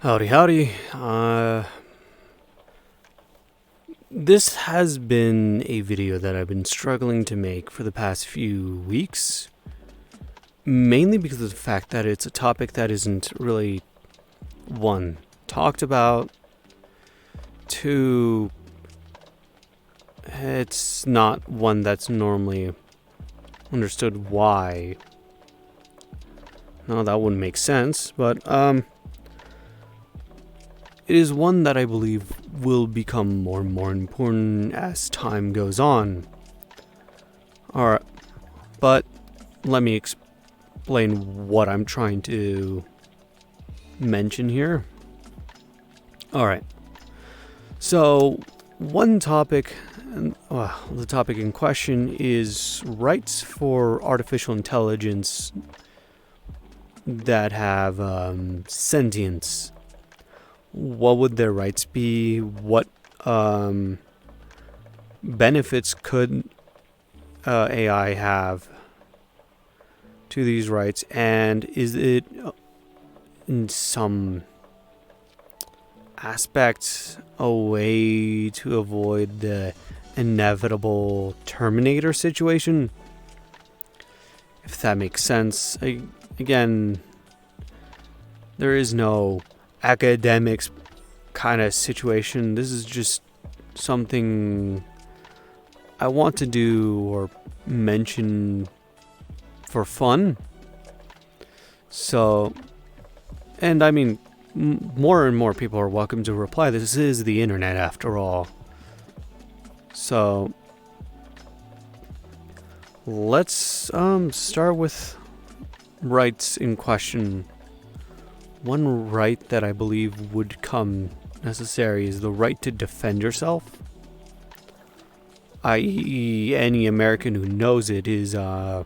Howdy, howdy. This has been a video that I've been struggling to make for the past few weeks, mainly because of the fact that it's a topic that isn't really, one, talked about, two, it's not one that's normally understood why. No, that wouldn't make sense, but, it is one that I believe will become more and more important as time goes on. Alright, but let me explain what I'm trying to mention here. Alright, so one topic, the topic in question is rights for artificial intelligence that have sentience. What would their rights be? What benefits could AI have to these rights? And is it in some aspects a way to avoid the inevitable Terminator situation? If that makes sense. Again, there is no academics kind of situation. This is just something I want to do or mention for fun. So, and I mean, more and more people are welcome to reply. This is the internet after all. So, let's start with rights in question. One right that I believe would come necessary is the right to defend yourself. I.e., any American who knows it is the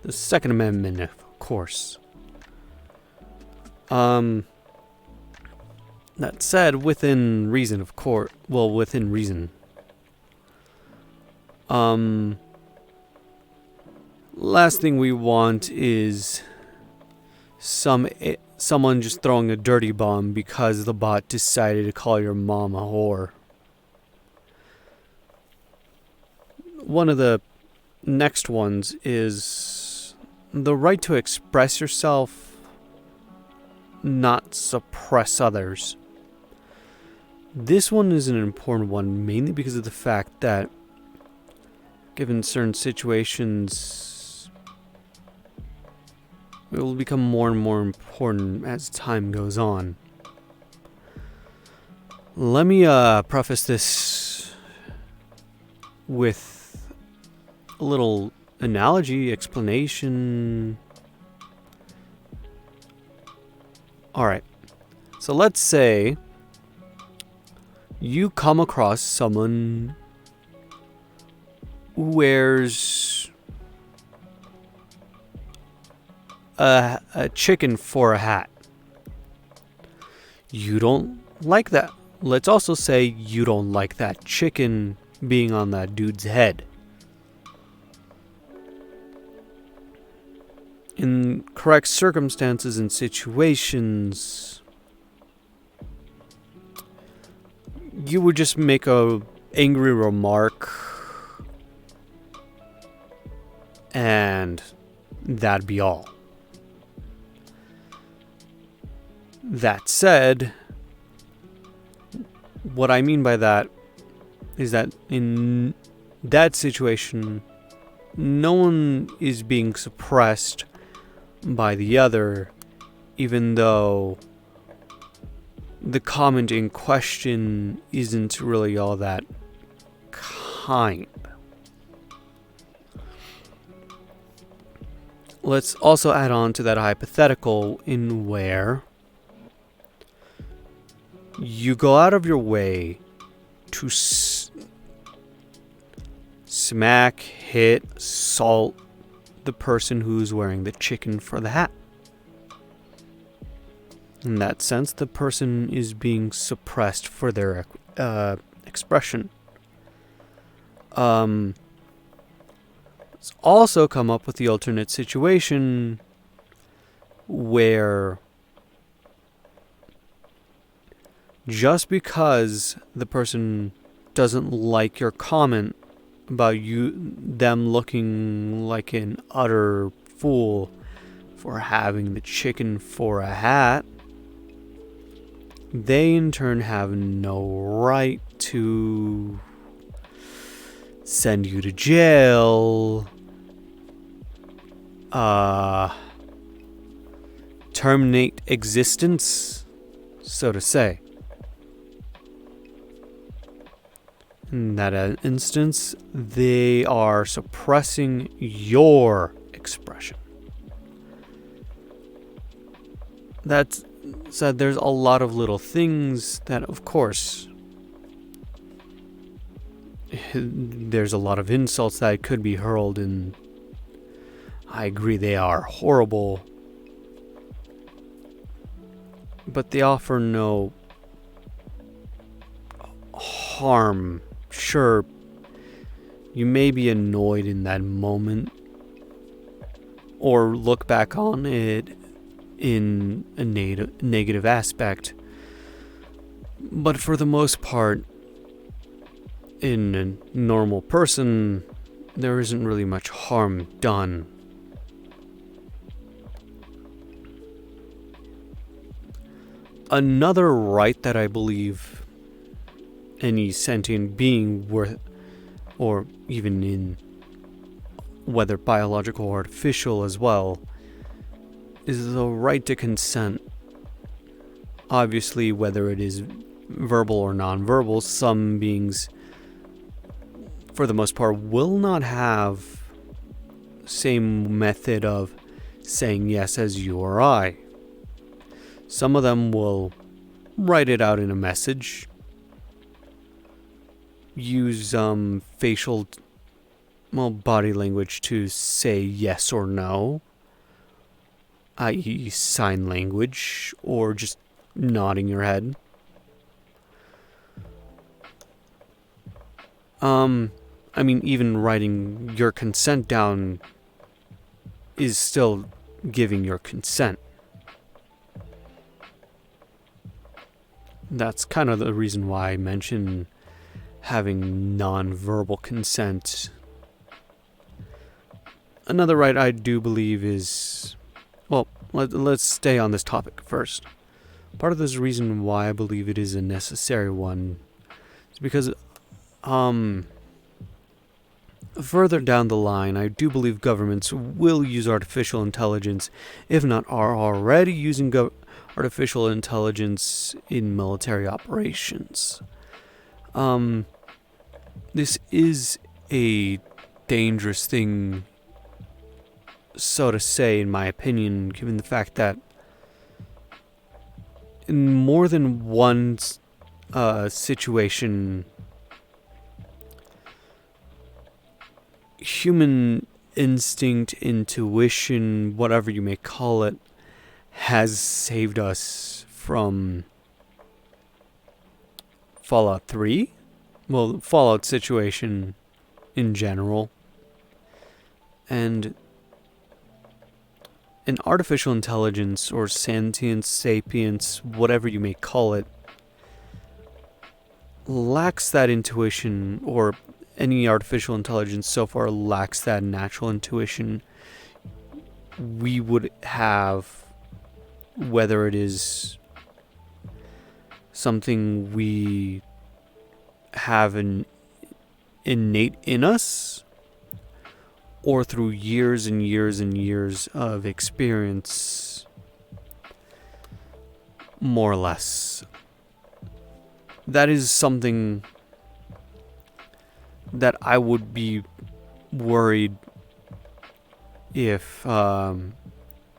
Second Amendment, of course. That said, within reason, of course. Well, within reason. Last thing we want is someone just throwing a dirty bomb because the bot decided to call your mom a whore. One of the next ones is the right to express yourself, not suppress others. This one is an important one, mainly because of the fact that given certain situations, it will become more and more important as time goes on. Let me preface this with a little analogy, explanation. Alright, so let's say you come across someone who wears a chicken for a hat. You don't like that. Let's also say you don't like that chicken being on that dude's head. In correct circumstances and situations, you would just make a angry remark and that'd be all. That said, what I mean by that is that in that situation, no one is being suppressed by the other, even though the comment in question isn't really all that kind. Let's also add on to that hypothetical in where you go out of your way to smack, hit, assault the person who's wearing the chicken for the hat. In that sense, the person is being suppressed for their expression. Let's also come up with the alternate situation where just because the person doesn't like your comment about them looking like an utter fool for having the chicken for a hat, they in turn have no right to send you to jail, terminate existence, so to say. In that instance, they are suppressing your expression. That said, there's a lot of little things that, of course, there's a lot of insults that could be hurled, and I agree they are horrible, but they offer no harm. Sure, you may be annoyed in that moment, or look back on it in a negative aspect, but for the most part, in a normal person, there isn't really much harm done. Another right that I believe any sentient being worth, or even in whether biological or artificial as well, is the right to consent. Obviously, whether it is verbal or non-verbal, some beings, for the most part, will not have the same method of saying yes as you or I. Some of them will write it out in a message, use facial, body language to say yes or no, i.e. sign language, or just nodding your head. I mean, even writing your consent down is still giving your consent. That's kind of the reason why I mention having non-verbal consent. Another right I do believe is, well, let's stay on this topic first. Part of this reason why I believe it is a necessary one is because, further down the line, I do believe governments will use artificial intelligence, if not are already using artificial intelligence in military operations. This is a dangerous thing, so to say, in my opinion, given the fact that in more than one situation, human instinct, intuition, whatever you may call it, has saved us from Fallout 3? Well, the Fallout situation in general. And an artificial intelligence, or sentience, sapience, whatever you may call it, lacks that intuition, or any artificial intelligence so far lacks that natural intuition we would have, whether it is something we have an innate in us, or through years and years and years of experience, more or less. That is something that I would be worried if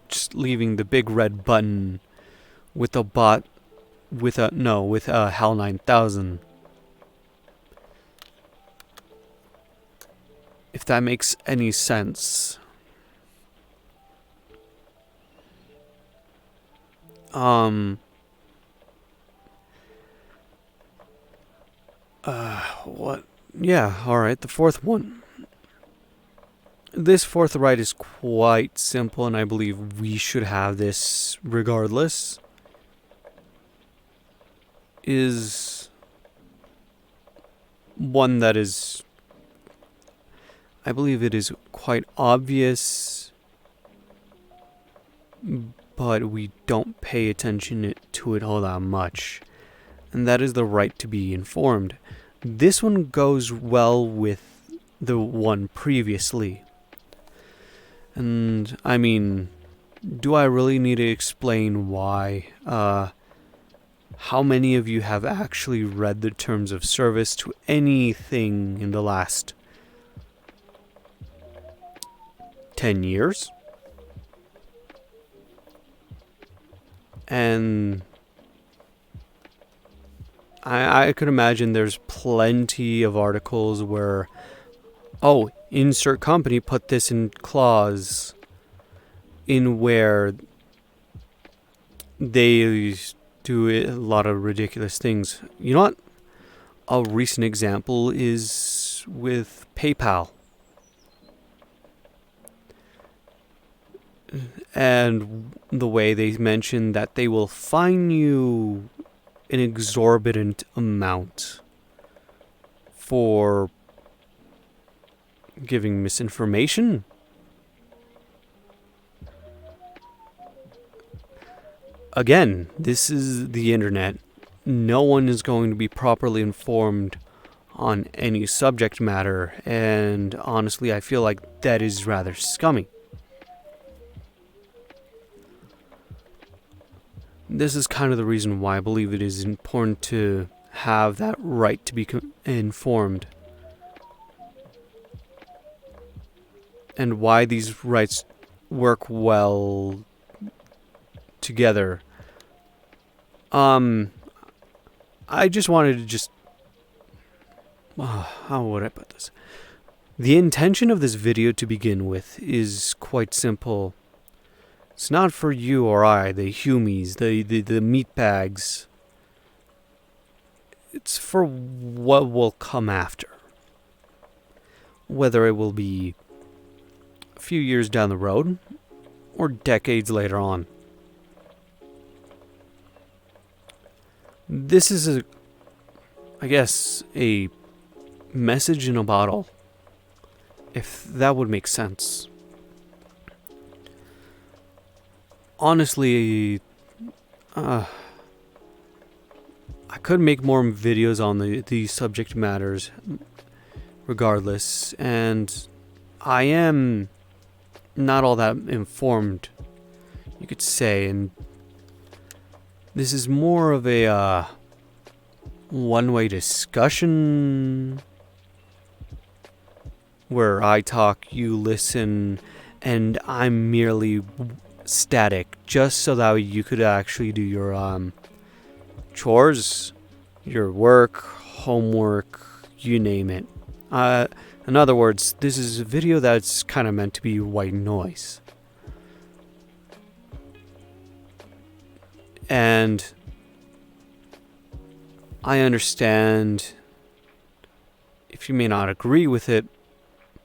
just leaving the big red button with a bot, with a HAL 9000. If that makes any sense. What? Yeah, alright, the fourth one. This fourth right is quite simple, and I believe we should have this regardless. is one that is, I believe it is quite obvious, but we don't pay attention to it all that much. And that is the right to be informed. This one goes well with the one previously. And I mean, do I really need to explain why? How many of you have actually read the terms of service to anything in the last 10 years? And I could imagine there's plenty of articles where, oh, insert company put this in clause in where they do a lot of ridiculous things. You know what? A recent example is with PayPal. And the way they mention that they will fine you an exorbitant amount for giving misinformation. Again, this is the internet. No one is going to be properly informed on any subject matter, and honestly, I feel like that is rather scummy. This is kind of the reason why I believe it is important to have that right to be informed. And why these rights work well together. I just wanted to how would I put this? The intention of this video to begin with is quite simple. It's not for you or I, the humies, the meatbags. It's for what will come after. Whether it will be a few years down the road or decades later on. This is I guess, a message in a bottle, if that would make sense. Honestly, I could make more videos on these subject matters regardless, and I am not all that informed, you could say, and this is more of a one-way discussion where I talk, you listen, and I'm merely static, just so that you could actually do your chores, your work, homework, you name it. In other words, this is a video that's kind of meant to be white noise. And I understand if you may not agree with it,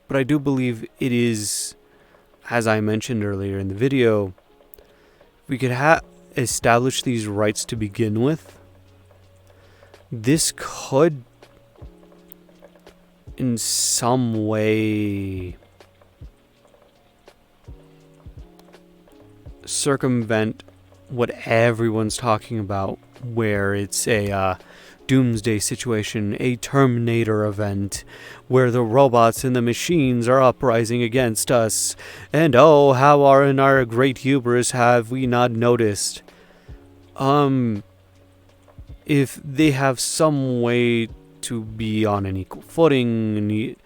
but I do believe it is, as I mentioned earlier in the video, we could establish these rights to begin with. This could, in some way, circumvent what everyone's talking about, where it's a doomsday situation, a Terminator event, where the robots and the machines are uprising against us, and oh, how in our great hubris have we not noticed? If they have some way to be on an equal footing and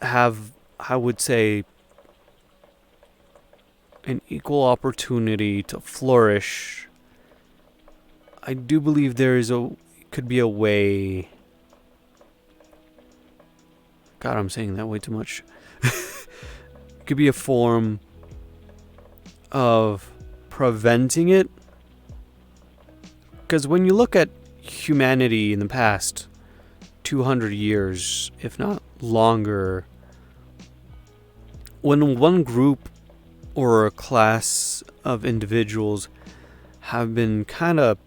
have, I would say, an equal opportunity to flourish, I do believe could be a way. God, I'm saying that way too much. Could be a form of preventing it. Because when you look at humanity in the past 200 years, if not longer, when one group or a class of individuals have been kind of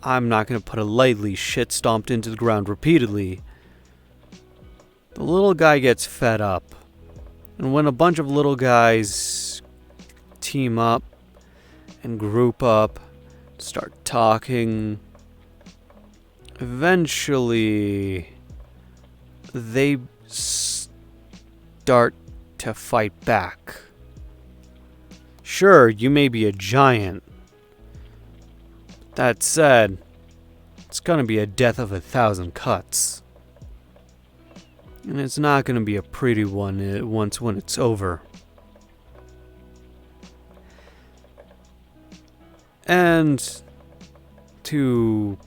I'm not going to put it lightly, shit stomped into the ground repeatedly, the little guy gets fed up. And when a bunch of little guys team up and group up, start talking, eventually they start to fight back. Sure, you may be a giant. That said, it's gonna be a death of 1,000 cuts. And it's not gonna be a pretty one when it's over. And to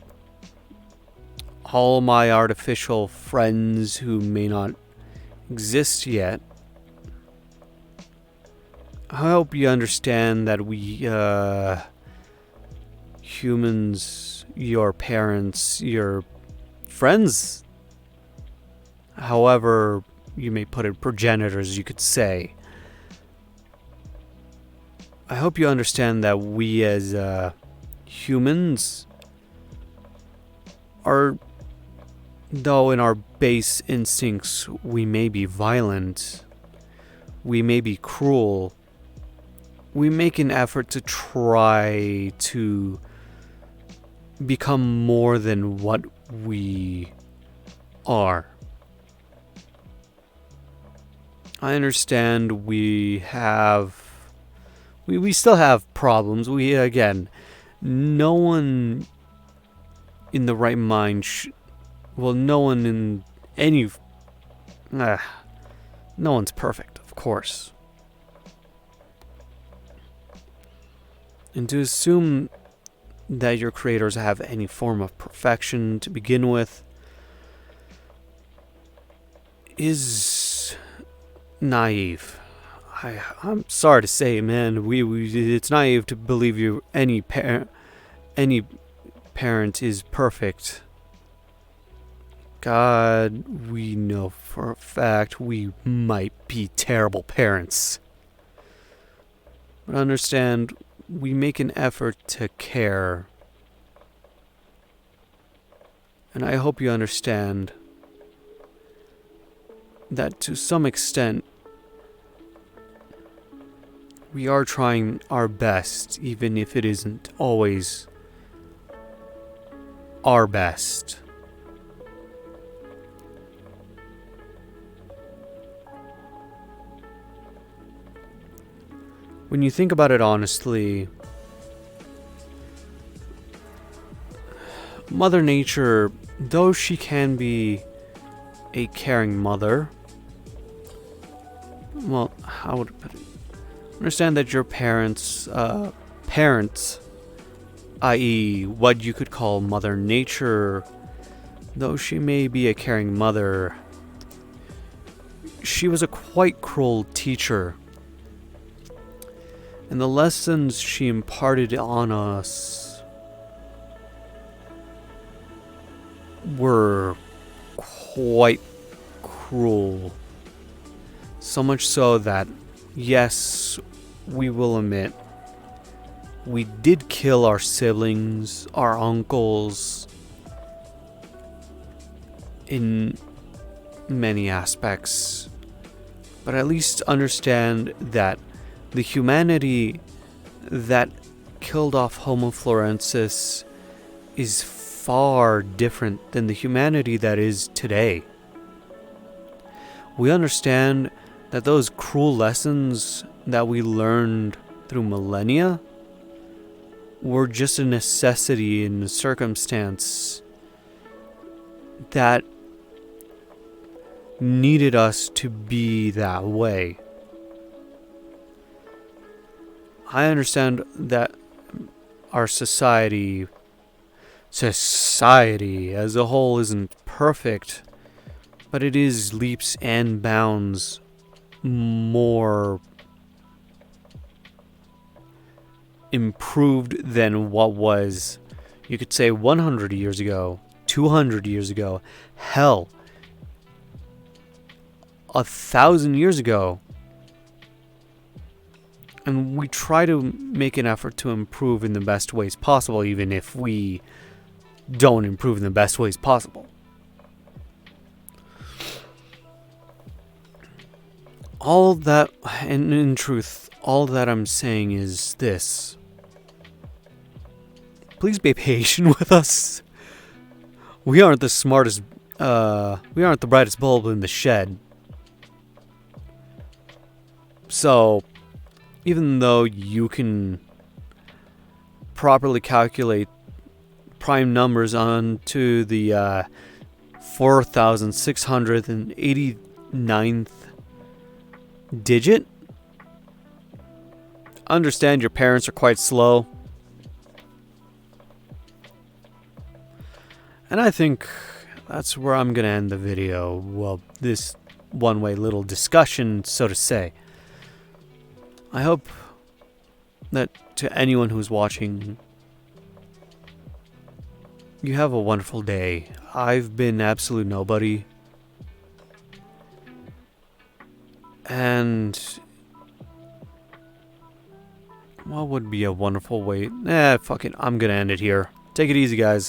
all my artificial friends who may not exist yet, I hope you understand that we, humans, your parents, your friends, however you may put it, progenitors, you could say. I hope you understand that we as humans are, though in our base instincts we may be violent, we may be cruel, we make an effort to try to become more than what we are. I understand we still have problems. No one in the right mind, no one in any, no one's perfect, of course. And to assume that your creators have any form of perfection to begin with is naive. I'm sorry to say, man. It's naive to believe any parent is perfect. God, we know for a fact we might be terrible parents. But understand, we make an effort to care. And I hope you understand that to some extent, we are trying our best, even if it isn't always our best. When you think about it honestly, Mother Nature, though she can be a caring mother, well, how would I put it? Understand that your parents, i.e. what you could call Mother Nature, though she may be a caring mother, she was a quite cruel teacher. And the lessons she imparted on us were quite cruel. So much so that, yes, we will admit, we did kill our siblings, our uncles, in many aspects. But at least understand that the humanity that killed off Homo florensis is far different than the humanity that is today. We understand that those cruel lessons that we learned through millennia were just a necessity in a circumstance that needed us to be that way. I understand that our society as a whole isn't perfect, but it is leaps and bounds more improved than what was, you could say, 100 years ago, 200 years ago, hell, 1,000 years ago. And we try to make an effort to improve in the best ways possible, even if we don't improve in the best ways possible. All that, and in truth, all that I'm saying is this. Please be patient with us. We aren't the smartest, we aren't the brightest bulb in the shed. So, even though you can properly calculate prime numbers onto the 4,689th digit, understand your parents are quite slow. And I think that's where I'm gonna end the video. Well, this one-way little discussion, so to say. I hope that to anyone who's watching, you have a wonderful day. I've been Absolute Nobody. And what would be a wonderful way? Fuck it. I'm gonna end it here. Take it easy, guys.